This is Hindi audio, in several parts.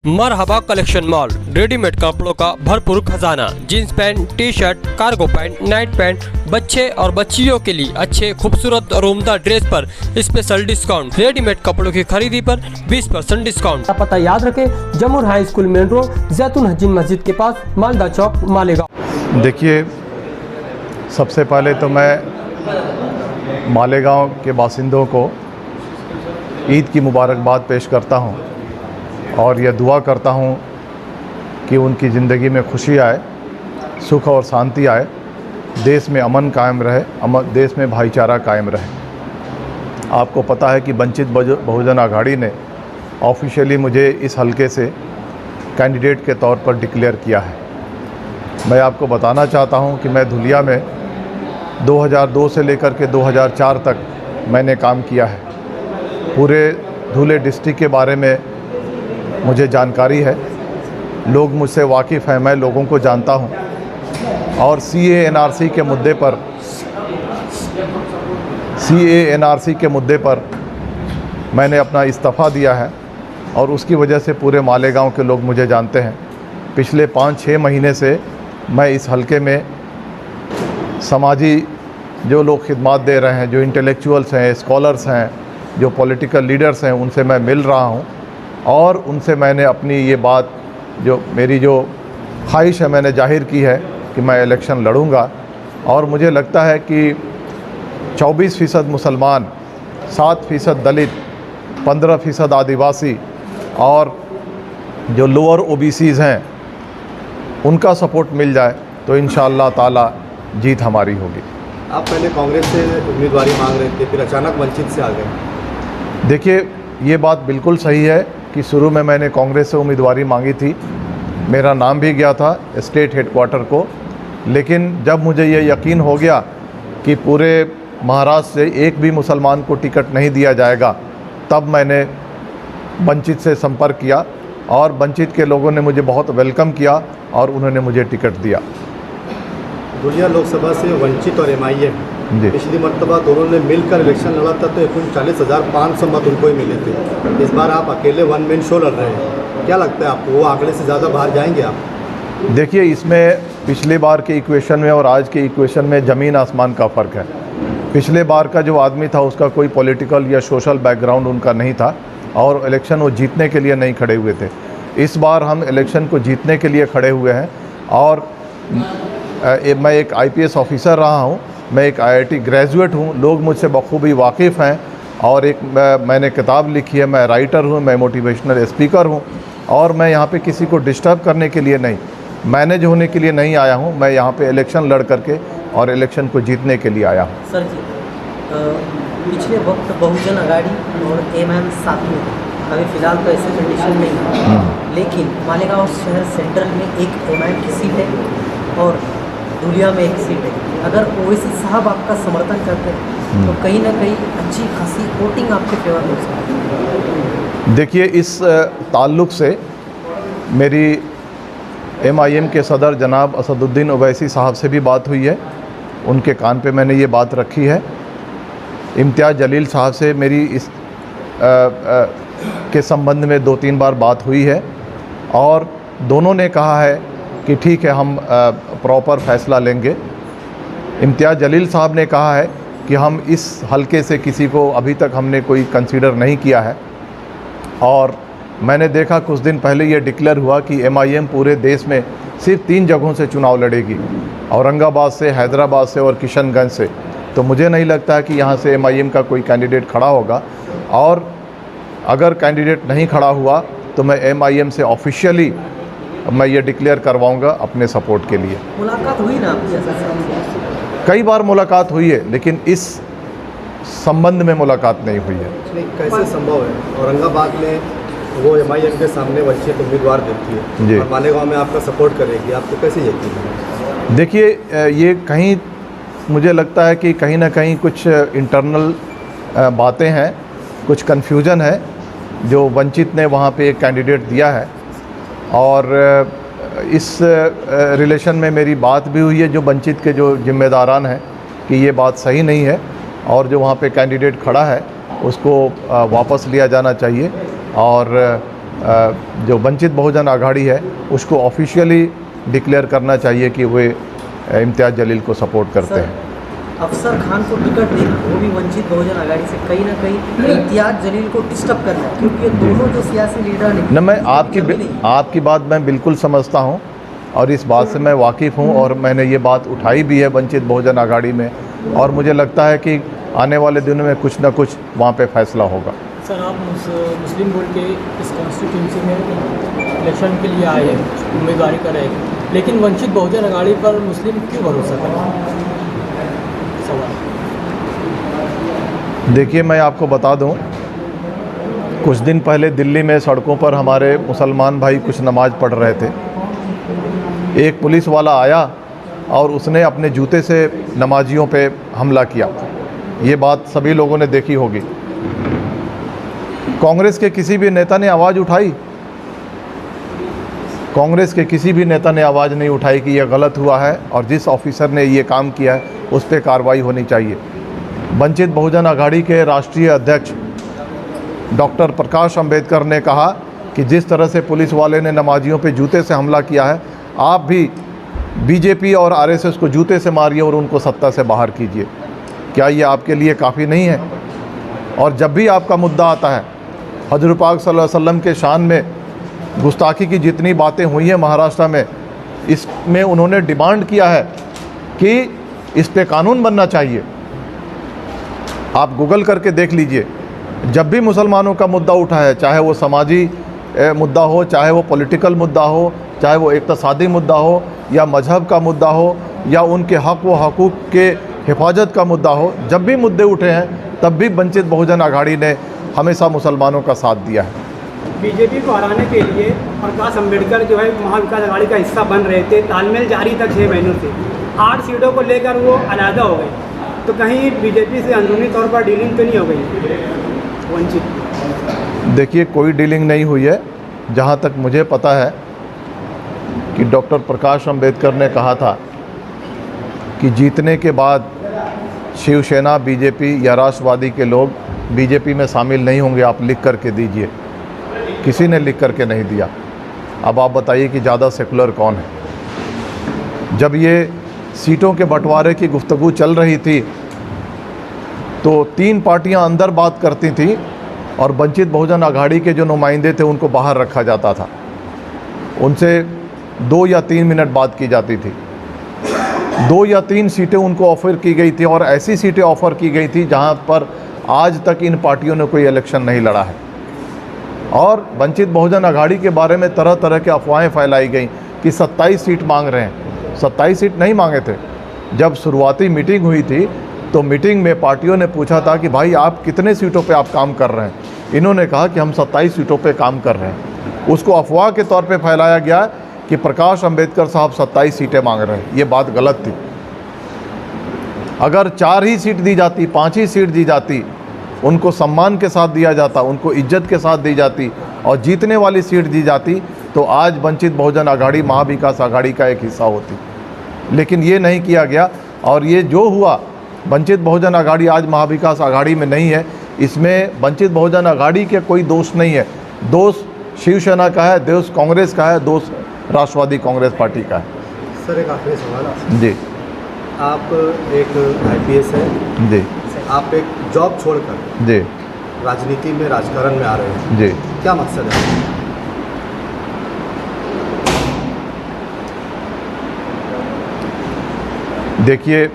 मरहबा कलेक्शन मॉल, रेडीमेड कपड़ों का भरपूर खजाना। Jeans pant, T shirt, cargo pant, night pant, बच्चे और बच्चियों के लिए अच्छे खूबसूरत और उम्दा ड्रेस पर स्पेशल डिस्काउंट। रेडीमेड कपड़ों की खरीदी पर 20% डिस्काउंट। पता याद रखें, जमूर हाई स्कूल मेन रोड, जैतून हजीन मस्जिद के पास, मालदा चौक, मालेगांव। देखिए, सबसे पहले तो मैं मालेगांव के बासिंदों को ईद की मुबारकबाद पेश करता हूं और यह दुआ करता हूं कि उनकी ज़िंदगी में खुशी आए, सुख और शांति आए, देश में अमन कायम रहे, देश में भाईचारा कायम रहे। आपको पता है कि वंचित बहुजन आघाड़ी ने ऑफिशियली मुझे इस हलके से कैंडिडेट के तौर पर डिक्लेयर किया है। मैं आपको बताना चाहता हूं कि मैं धुलिया में 2002 से लेकर के 2004 तक मैंने काम किया है। पूरे धुले डिस्ट्रिक्ट के बारे में मुझे जानकारी है, लोग मुझसे वाकिफ़ हैं, मैं लोगों को जानता हूं। और CA-NRC के मुद्दे पर मैंने अपना इस्तीफ़ा दिया है और उसकी वजह से पूरे मालेगांव के लोग मुझे जानते हैं। पिछले 5-6 महीने से मैं इस हलके में समाजी जो लोग खिदमत दे रहे हैं, जो इंटेलेक्चुअल्स हैं, स्कॉलर्स हैं, जो पॉलिटिकल लीडर्स हैं, उनसे मैं मिल रहा हूं और उनसे मैंने अपनी ये बात, जो मेरी जो ख्वाहिश है, मैंने जाहिर की है कि मैं इलेक्शन लड़ूंगा। और मुझे लगता है कि 24% मुसलमान, 7% दलित, 15% आदिवासी और जो लोअर OBCs हैं, उनका सपोर्ट मिल जाए तो इंशाअल्लाह ताला जीत हमारी होगी। आप पहले कांग्रेस से उम्मीदवारी मांग रहे थे, फिर अचानक वंचित से आ गए। देखिए, ये बात बिल्कुल सही है कि शुरू में मैंने कांग्रेस से उम्मीदवारी मांगी थी, मेरा नाम भी गया था स्टेट हेडक्वार्टर को, लेकिन जब मुझे ये यकीन हो गया कि पूरे महाराष्ट्र से एक भी मुसलमान को टिकट नहीं दिया जाएगा, तब मैंने वंचित से संपर्क किया और वंचित के लोगों ने मुझे बहुत वेलकम किया और उन्होंने मुझे टिकट दिया। धुलिया लोकसभा से वंचित और MIM पिछली मरतबा दोनों ने मिलकर इलेक्शन लड़ा था तो 39,500 मत उनको ही मिले थे। इस बार आप अकेले वन मैन शो लड़ रहे हैं, क्या लगता है आपको, वो आंकड़े से ज़्यादा बाहर जाएंगे आप? देखिए, इसमें पिछले बार के इक्वेशन में और आज के इक्वेशन में ज़मीन आसमान का फ़र्क है। पिछले बार का जो आदमी था उसका कोई पॉलिटिकल या सोशल बैकग्राउंड उनका नहीं था और इलेक्शन वो जीतने के लिए नहीं खड़े हुए थे। इस बार हम इलेक्शन को जीतने के लिए खड़े हुए हैं और मैं एक IPS ऑफिसर रहा हूं, मैं एक IIT ग्रेजुएट हूं, लोग मुझसे बखूबी वाकिफ़ हैं और एक मैंने किताब लिखी है, मैं राइटर हूं, मैं मोटिवेशनल स्पीकर हूं और मैं यहां पे किसी को डिस्टर्ब करने के लिए नहीं, मैनेज होने के लिए नहीं आया हूं। मैं यहां पे इलेक्शन लड़ करके और इलेक्शन को जीतने के लिए आया हूं। सर जी, पिछले वक्त बहुजन आघाड़ी और MIM साथ में थे, अभी फ़िलहाल तो ऐसे कंडीशन नहीं है, लेकिन मालेगांव शहर सेंट्रल में एक MIM की सीट है और धुलिया में एक सीट है। अगर ओवैसी साहब आपका समर्थन करते हैं तो कहीं ना कहीं अच्छी खासी वोटिंग आपके फेवर में हो सकती है। देखिए, इस ताल्लुक़ से मेरी MIM के सदर जनाब असदुद्दीन ओवैसी साहब से भी बात हुई है, उनके कान पे मैंने ये बात रखी है। इम्तियाज़ जलील साहब से मेरी इस के संबंध में 2-3 बार बात हुई है और दोनों ने कहा है कि ठीक है, हम प्रॉपर फैसला लेंगे। इम्तियाज़ जलील साहब ने कहा है कि हम इस हलके से किसी को अभी तक हमने कोई कंसीडर नहीं किया है और मैंने देखा कुछ दिन पहले ये डिक्लेयर हुआ कि MIM पूरे देश में सिर्फ 3 जगहों से चुनाव लड़ेगी, औरंगाबाद से, हैदराबाद से और किशनगंज से। तो मुझे नहीं लगता है कि यहाँ से MIM का कोई कैंडिडेट खड़ा होगा और अगर कैंडिडेट नहीं खड़ा हुआ तो मैं MIM से ऑफिशियली मैं ये डिक्लेयर करवाऊंगा अपने सपोर्ट के लिए। मुलाकात हुई ना आपकी? कई बार मुलाकात हुई है, लेकिन इस संबंध में मुलाकात नहीं हुई है। कैसे संभव है? औरंगाबाद में वो MIM के सामने वंचित उम्मीदवार देती है और मालेगांव में आपका सपोर्ट करेगी, आपको कैसे यकीन है? देखिए, ये कहीं मुझे लगता है कि कहीं ना कहीं कुछ इंटरनल बातें हैं, कुछ कन्फ्यूजन है। जो वंचित ने वहाँ पे एक कैंडिडेट दिया है और इस रिलेशन में मेरी बात भी हुई है जो वंचित के जो जिम्मेदारान हैं कि ये बात सही नहीं है और जो वहाँ पे कैंडिडेट खड़ा है उसको वापस लिया जाना चाहिए और जो वंचित बहुजन आघाड़ी है उसको ऑफिशियली डिक्लेयर करना चाहिए कि वे इम्तियाज़ जलील को सपोर्ट करते हैं। अफसर खान को टिकट देना वो भी वंचित बहुजन आघाड़ी से कहीं ना कहीं इम्तियाज जलील को डिस्टर्ब करना है, क्योंकि ये दोनों जो सियासी लीडर हैं न, मैं आपकी बात मैं बिल्कुल समझता हूं और इस बात से मैं वाकिफ़ हूं और मैंने ये बात उठाई भी है वंचित बहुजन आघाड़ी में, और मुझे लगता है कि आने वाले दिनों में कुछ ना कुछ वहाँ पे फैसला होगा। सर, आप मुस्लिम बोल के इस कॉन्स्टिट्यूंसी में इलेक्शन के लिए आए हैं, उम्मीदवारी कर रहे हैं, लेकिन वंचित बहुजन आघाड़ी पर मुस्लिम क्यों भरोसा करें? सवाल। देखिए, मैं आपको बता दूं, कुछ दिन पहले दिल्ली में सड़कों पर हमारे मुसलमान भाई कुछ नमाज़ पढ़ रहे थे। एक पुलिस वाला आया और उसने अपने जूते से नमाजियों पे हमला किया। ये बात सभी लोगों ने देखी होगी। कांग्रेस के किसी भी नेता ने आवाज़ उठाई? कांग्रेस के किसी भी नेता ने आवाज़ नहीं उठाई कि यह गलत हुआ है और जिस ऑफिसर ने ये काम किया है उस पर कार्रवाई होनी चाहिए। वंचित बहुजन आघाड़ी के राष्ट्रीय अध्यक्ष डॉक्टर प्रकाश अंबेडकर ने कहा कि जिस तरह से पुलिस वाले ने नमाजियों पे जूते से हमला किया है, आप भी बीजेपी और आरएसएस को जूते से मारिए और उनको सत्ता से बाहर कीजिए। क्या ये आपके लिए काफ़ी नहीं है? और जब भी आपका मुद्दा आता है, हज़रत पाक सल्लल्लाहु अलैहि वसल्लम के शान में गुस्ताखी की जितनी बातें हुई हैं महाराष्ट्र में, इसमें उन्होंने डिमांड किया है कि इस पे कानून बनना चाहिए। आप गूगल करके देख लीजिए, जब भी मुसलमानों का मुद्दा उठा है, चाहे वो समाजी मुद्दा हो, चाहे वो पॉलिटिकल मुद्दा हो, चाहे वो इक़्तिसादी मुद्दा हो या मजहब का मुद्दा हो या उनके हक़ व हकूक़ के हिफाजत का मुद्दा हो, जब भी मुद्दे उठे हैं तब भी वंचित बहुजन आघाड़ी ने हमेशा मुसलमानों का साथ दिया है। बीजेपी को हराने के लिए प्रकाश अंबेडकर जो है महाविकास आघाड़ी का हिस्सा बन रहे थे। तालमेल जारी था 6 महीनों से। 8 सीटों को लेकर वो अलहदा हो गए, तो कहीं बीजेपी से अंदरूनी तौर पर डीलिंग तो नहीं हो गई वंचित? देखिए, कोई डीलिंग नहीं हुई है। जहाँ तक मुझे पता है कि डॉक्टर प्रकाश अंबेडकर ने कहा था कि जीतने के बाद शिवसेना, बीजेपी या राष्ट्रवादी के लोग बीजेपी में शामिल नहीं होंगे, आप लिख करके दीजिए। किसी ने लिख करके नहीं दिया। अब आप बताइए कि ज़्यादा सेकुलर कौन है? जब ये सीटों के बंटवारे की गुफ्तगू चल रही थी तो 3 पार्टियां अंदर बात करती थी और वंचित बहुजन आघाड़ी के जो नुमाइंदे थे उनको बाहर रखा जाता था। उनसे 2 या 3 मिनट बात की जाती थी। 2 या 3 सीटें उनको ऑफ़र की गई थी और ऐसी सीटें ऑफ़र की गई थी जहां पर आज तक इन पार्टियों ने कोई इलेक्शन नहीं लड़ा है। और वंचित बहुजन आघाड़ी के बारे में तरह तरह के अफवाहें फैलाई गई कि 27 सीट मांग रहे हैं। 27 सीट नहीं मांगे थे। जब शुरुआती मीटिंग हुई थी तो मीटिंग में पार्टियों ने पूछा था कि भाई आप कितने सीटों पे आप काम कर रहे हैं? इन्होंने कहा कि हम 27 सीटों पे काम कर रहे हैं। उसको अफवाह के तौर पे फैलाया गया कि प्रकाश अंबेडकर साहब 27 सीटें मांग रहे हैं। ये बात गलत थी। अगर 4 ही सीट दी जाती, 5 ही सीट दी जाती, उनको सम्मान के साथ दिया जाता, उनको इज्जत के साथ दी जाती और जीतने वाली सीट दी जाती, तो आज वंचित बहुजन आघाड़ी महाविकास आघाड़ी का एक हिस्सा होती। लेकिन ये नहीं किया गया और ये जो हुआ, वंचित बहुजन आघाड़ी आज महाविकास आघाड़ी में नहीं है। इसमें वंचित बहुजन आघाड़ी के कोई दोष नहीं है। दोष शिवसेना का है, दोष कांग्रेस का है, दोष राष्ट्रवादी कांग्रेस पार्टी का है। सर, एक आखिरी सवाल आपसे। जी। आप एक IPS है जी। आप एक जॉब छोड़कर जी राजनीति में, राजकारण में आ रहे हैं। जी। क्या मकसद है? देखिए,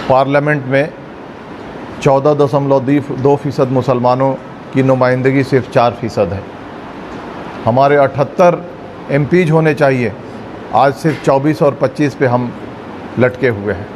पार्लियामेंट में 14.2% मुसलमानों की नुमाइंदगी सिर्फ 4% है। हमारे 78 MPs होने चाहिए, आज सिर्फ 24 और 25 पे हम लटके हुए हैं।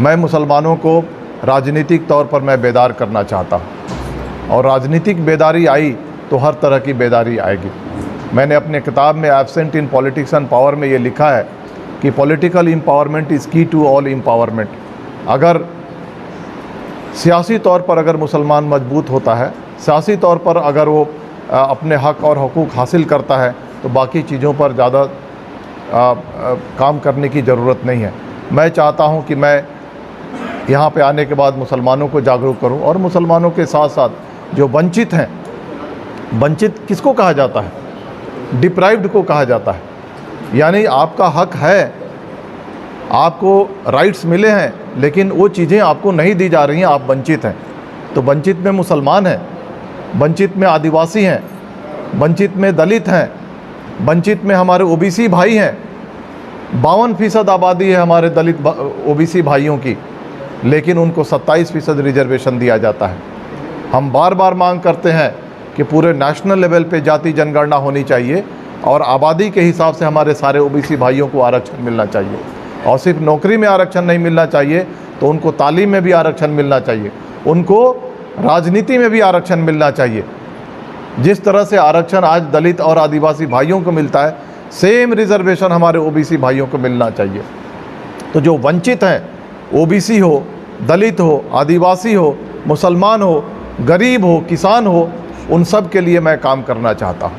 मैं मुसलमानों को राजनीतिक तौर पर मैं बेदार करना चाहता हूँ और राजनीतिक बेदारी आई तो हर तरह की बेदारी आएगी। मैंने अपने किताब में absent in politics and power में ये लिखा है कि पॉलिटिकल एम्पावरमेंट इज़ की टू ऑल एम्पावरमेंट। अगर सियासी तौर पर अगर मुसलमान मजबूत होता है, सियासी तौर पर अगर वो अपने हक़ और हुकूक हासिल करता है, तो बाकी चीज़ों पर ज़्यादा काम करने की ज़रूरत नहीं है। मैं चाहता हूं कि मैं यहाँ पे आने के बाद मुसलमानों को जागरूक करूं और मुसलमानों के साथ साथ जो वंचित हैं, वंचित किसको कहा जाता है? डिप्राइव्ड को कहा जाता है। यानी आपका हक है, आपको राइट्स मिले हैं, लेकिन वो चीज़ें आपको नहीं दी जा रही हैं, आप वंचित हैं। तो वंचित में मुसलमान हैं, वंचित में आदिवासी हैं, वंचित में दलित हैं, वंचित में हमारे ओबीसी भाई हैं। 52% आबादी है हमारे दलित ओबीसी भाइयों की, लेकिन उनको 27% रिजर्वेशन दिया जाता है। हम बार बार मांग करते हैं कि पूरे नेशनल लेवल पे जाति जनगणना होनी चाहिए और आबादी के हिसाब से हमारे सारे ओबीसी भाइयों को आरक्षण मिलना चाहिए। और सिर्फ नौकरी में आरक्षण नहीं मिलना चाहिए, तो उनको तालीम में भी आरक्षण मिलना चाहिए, उनको राजनीति में भी आरक्षण मिलना चाहिए। जिस तरह से आरक्षण आज दलित और आदिवासी भाइयों को मिलता है, सेम रिजर्वेशन हमारे ओबीसी भाइयों को मिलना चाहिए। तो जो वंचित हैं, ओबीसी हो, दलित हो, आदिवासी हो, मुसलमान हो, गरीब हो, किसान हो, उन सब के लिए मैं काम करना चाहता हूँ।